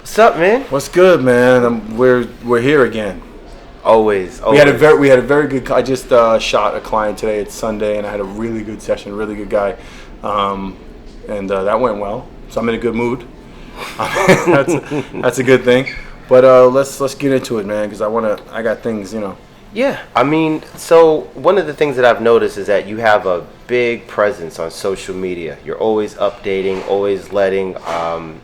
What's up, man? What's good, man? We're here again. Always. We had a very good. I just shot a client today. It's Sunday, and I had a really good session. Really good guy, and that went well. So I'm in a good mood. That's a good thing. But let's get into it, man, because I got things, Yeah, I mean, so one of the things that I've noticed is that you have a big presence on social media. You're always updating, always letting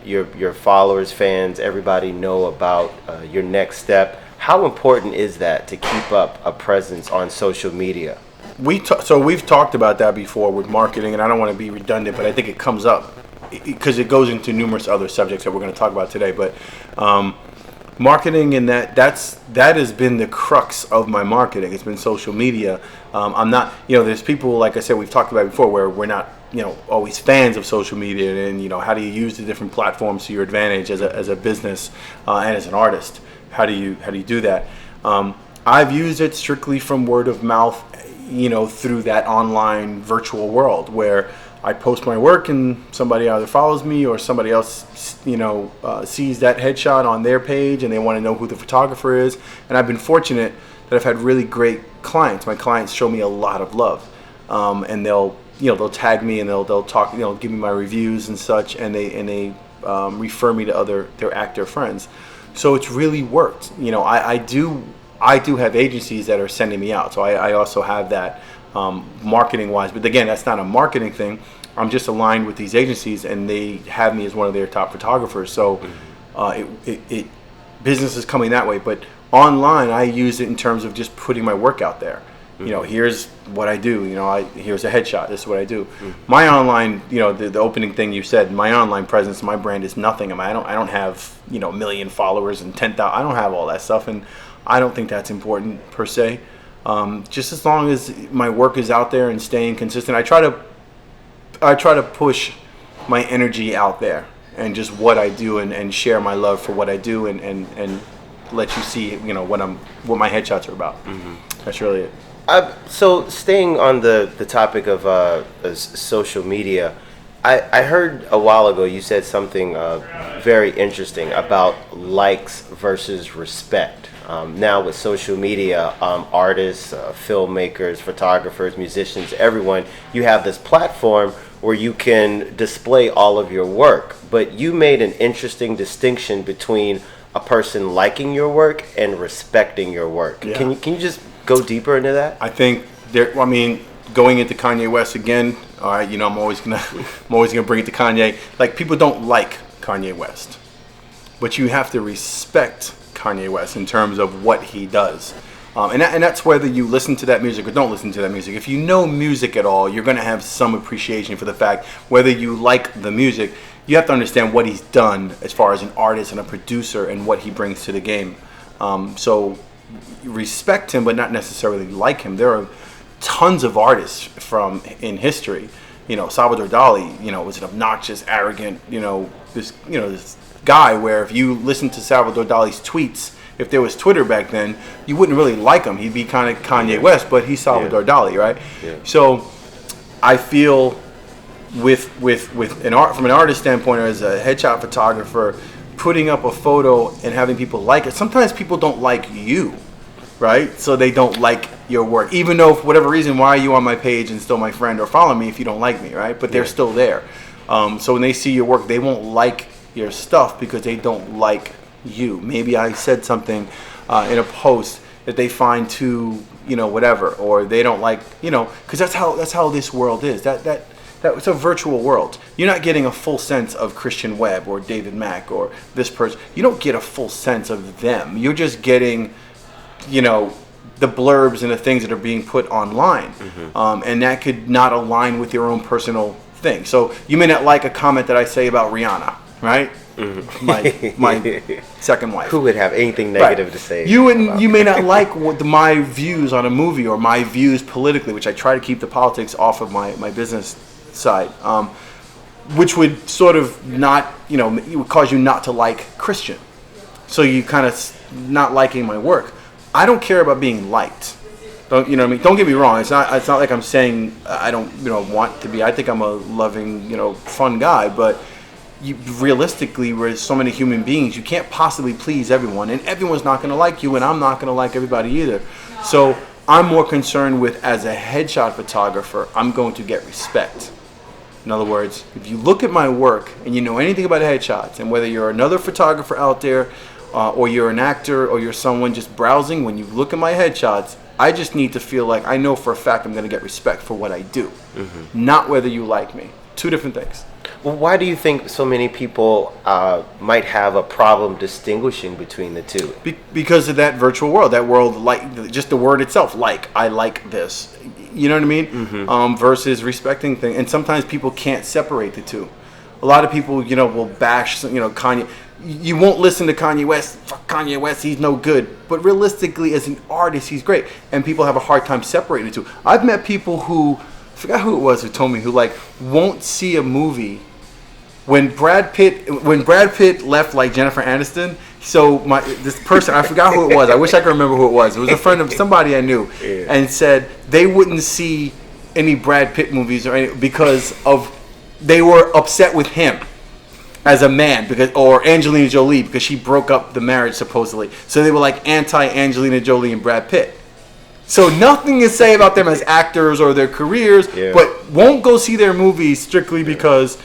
your followers, fans, everybody know about your next step. How important is that to keep up a presence on social media? We've talked about that before with marketing, and I don't want to be redundant, but I think it comes up because it goes into numerous other subjects that we're going to talk about today. But marketing and that has been the crux of my marketing. It's been social media. I'm not, there's people, like I said, we've talked about before, where we're not, always fans of social media, and how do you use the different platforms to your advantage as a business and as an artist? How do you do that? I've used it strictly from word of mouth, through that online virtual world where I post my work and somebody either follows me or somebody else, sees that headshot on their page and they want to know who the photographer is. And I've been fortunate that I've had really great clients. My clients show me a lot of love, and they'll tag me and they'll talk, give me my reviews and such, and they refer me to their actor friends. So it's really worked. I do have agencies that are sending me out. So I also have that. Marketing wise, but again, that's not a marketing thing. I'm just aligned with these agencies, and they have me as one of their top photographers. So business is coming that way. But online, I use it in terms of just putting my work out there. Here's what I do. Here's a headshot. This is what I do. My online, the opening thing you said, my online presence, my brand is nothing. I don't have a million followers and 10,000. I don't have all that stuff, and I don't think that's important per se. Just as long as my work is out there and staying consistent, I try to push my energy out there and just what I do, and share my love for what I do, and let you see what my headshots are about. That's really it. So staying on the topic of social media, I heard a while ago you said something very interesting about likes versus respect. Now with social media, artists, filmmakers, photographers, musicians, everyone, you have this platform where you can display all of your work. But you made an interesting distinction between a person liking your work and respecting your work. Yeah. Can you just go deeper into that? I think going into Kanye West again. All right, I'm always gonna bring it to Kanye. Like, people don't like Kanye West, but you have to respect Kanye West in terms of what he does, and that's whether you listen to that music or don't listen to that music. If you know music at all, you're going to have some appreciation for the fact, whether you like the music, you have to understand what he's done as far as an artist and a producer and what he brings to the game. So respect him, but not necessarily like him. There are tons of artists in history. Salvador Dali, was an obnoxious, arrogant, this guy where if you listen to Salvador Dali's tweets, if there was Twitter back then, you wouldn't really like him. He'd be kind of Kanye West, but he's Salvador Dali, right? Yeah. So I feel from an artist standpoint, or as a headshot photographer, putting up a photo and having people like it. Sometimes people don't like you, right? So they don't like your work, even though for whatever reason, why are you on my page and still my friend, or follow me if you don't like me, right? But they're still there. So when they see your work, they won't like your stuff because they don't like you. Maybe I said something in a post that they find too, whatever, or they don't like, because that's how this world is. That it's a virtual world. You're not getting a full sense of Christian Webb or David Mack or this person. You don't get a full sense of them. You're just getting, the blurbs and the things that are being put online, and that could not align with your own personal thing. So you may not like a comment that I say about Rihanna, right? My second wife. Who would have anything negative to say? You may not like my views on a movie or my views politically, which I try to keep the politics off of my business side, which would sort of not, it would cause you not to like Christian. So you kind of not liking my work. I don't care about being liked. Don't Don't get me wrong. It's not like I'm saying I don't want to be. I think I'm a loving, fun guy, but realistically, we're so many human beings, you can't possibly please everyone, and everyone's not going to like you, and I'm not going to like everybody either. So I'm more concerned with, as a headshot photographer, I'm going to get respect. In other words, if you look at my work and you know anything about headshots, and whether you're another photographer out there, or you're an actor, or you're someone just browsing, when you look at my headshots, I just need to feel like I know for a fact I'm going to get respect for what I do, not whether you like me. Two different things. Well, why do you think so many people might have a problem distinguishing between the two? Because of that virtual world, that world, like just the word itself, like, I like this. You know what I mean? Versus respecting things. And sometimes people can't separate the two. A lot of people, will bash, Kanye. You won't listen to Kanye West. Fuck Kanye West, he's no good. But realistically, as an artist, he's great. And people have a hard time separating the two. I've met people who, I forgot who it was who told me, who won't see a movie when Brad Pitt left like Jennifer Aniston. So this person, I forgot who it was. I wish I could remember who it was. It was a friend of somebody I knew, and said they wouldn't see any Brad Pitt movies because they were upset with him as a man, or Angelina Jolie, because she broke up the marriage supposedly. So they were like anti-Angelina Jolie and Brad Pitt. So nothing to say about them as actors or their careers, but won't go see their movies strictly because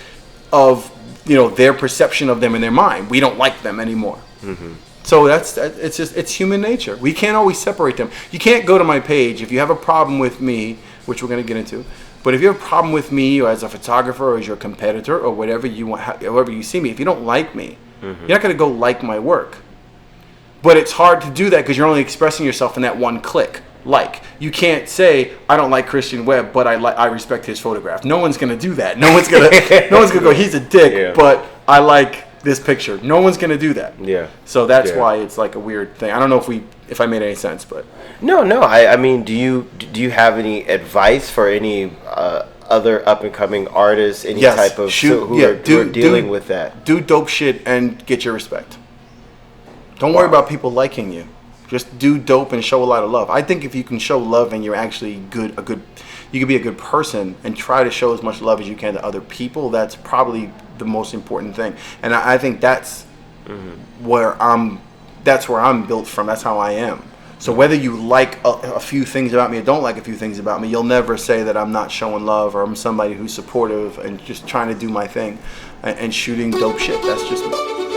of their perception of them in their mind. We don't like them anymore. So it's human nature. We can't always separate them. You can't go to my page if you have a problem with me, which we're going to get into. But if you have a problem with me, or as a photographer, or as your competitor, or whatever you want, however you see me, if you don't like me, you're not going to go like my work. But it's hard to do that because you're only expressing yourself in that one click. Like, you can't say I don't like Christian Webb, but I respect his photograph. No one's gonna do that. No one's gonna go, he's a dick, but I like this picture. No one's gonna do that. Yeah. So that's why it's like a weird thing. I don't know if I made any sense, but no. I mean, do you have any advice for any other up and coming artists? Any type of who are dealing with that? Do dope shit and get your respect. Don't worry about people liking you. Just do dope and show a lot of love. I think if you can show love and you're actually you can be a good person and try to show as much love as you can to other people. That's probably the most important thing. And I think that's where I'm built from. That's how I am. So whether you like a few things about me or don't like a few things about me, you'll never say that I'm not showing love or I'm somebody who's supportive and just trying to do my thing and shooting dope shit. That's just me.